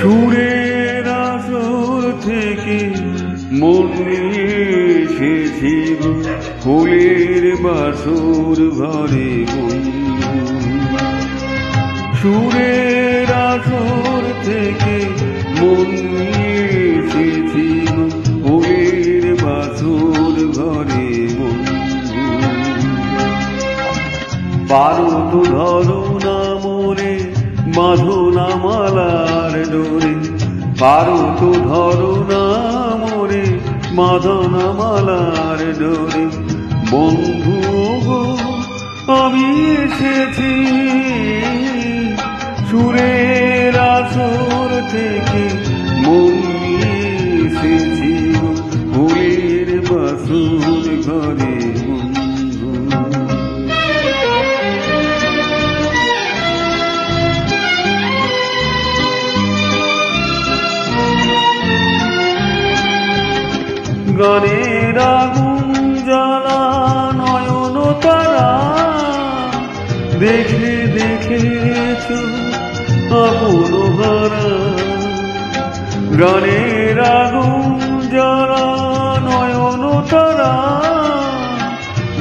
সুরের আসর থেকে মন নিয়ে এসেছি গো, ফুলের বাসর ঘরে বন্ধু। সুরের আসর থেকে মন নিয়ে এসেছি গো, ফুলের বাসর ঘরে বন্ধু। পারো তো ধরো না মনে বাঁধনা মালার ডোরে, পারো তো ধরো না মোরে বাঁধনা মালার ডোরে। বন্ধু গো আমি এসেছি সুরের আসর থেকে মন নিয়ে এসেছি ফুলের বাসর ঘরে বন্ধু। গানের আগুন জ্বালা নয়ন তারা, দেখে দেখেছ আপন হারা। গানের আগুন জ্বালা নয়ন তারা,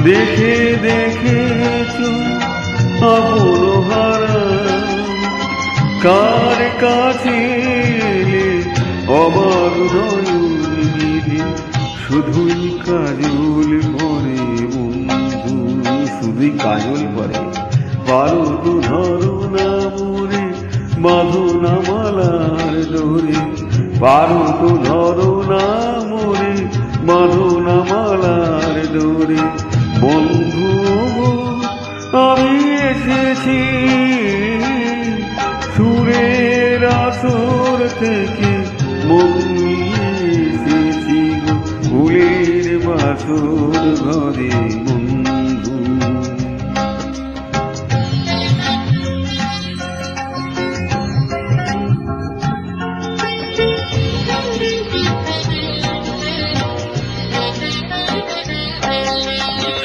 দেখে দেখেছ আপন হারা। কার কাছে অবাক নয়ন মিলে শুধুই কাজল পরে বন্ধু, শুধুই কাজল পরে। পারো তো ধরো না মোরে বাঁধনা মালার ডোরে, পারো তো ধরো না মোরে বাঁধনা মালার ডোরে। বন্ধু আমি এসেছি সুরের আসর থেকে মন নিয়ে এসেছি ফুলের বাসর ঘরে বন্ধু।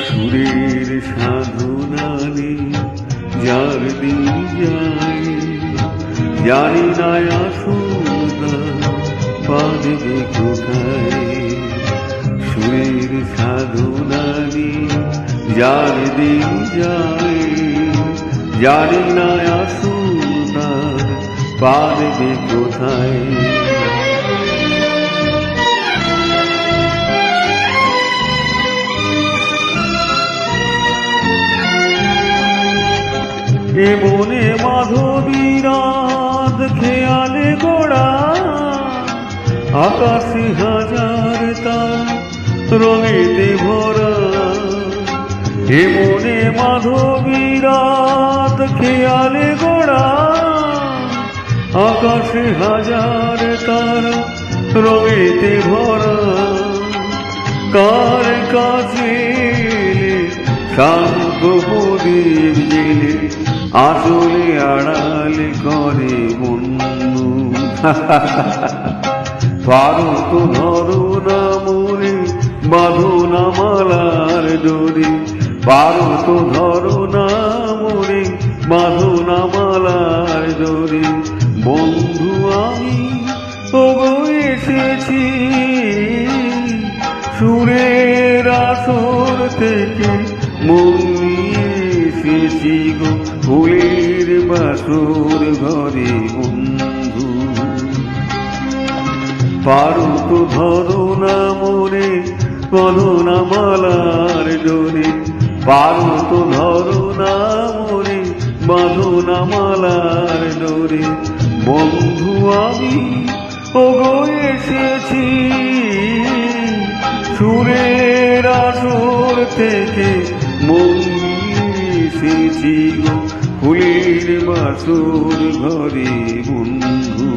সুরের সাধনা নেই যার দিন যায়, জানি না আসুদা পারবে কোথায়। সুরের সাধনা নেই যার দিন যায়, জানি না আসুদা পারবে কোথায়। এ মনে মাধবী রাত খেয়ালে গোড়া, আকাশে হাজার তার রঙেতে ভরা। এ মনে মাধবী রাত খেয়ালে গোড়া, আকাশে হাজার তার রঙেতে ভরা। কার কাছে শান্ত প্রদীপ জেলে আসলে আড়াল করে বন্ধু। পারো তো ধরো না মোরে বাঁধনা মালার ডোরে, পারো তো ধরো না মোরে বাঁধনা মালার ডোরে। বন্ধু আমি ওগো এসেছি সুরের আসর থেকে মন নিয়ে এসেছি গো, ফুলের বাসর ঘরে বন্ধু। পারো তো ধরো না মোরে বাঁধনা মালার ডোরে, পারো তো ধরো না মোরে বাঁধনা মালার ডোরে। বন্ধু আমি ওগো এসেছি সুরের আসর থেকে মন নিয়ে এসেছি গো, ফুলের বাসর ঘরে বন্ধু।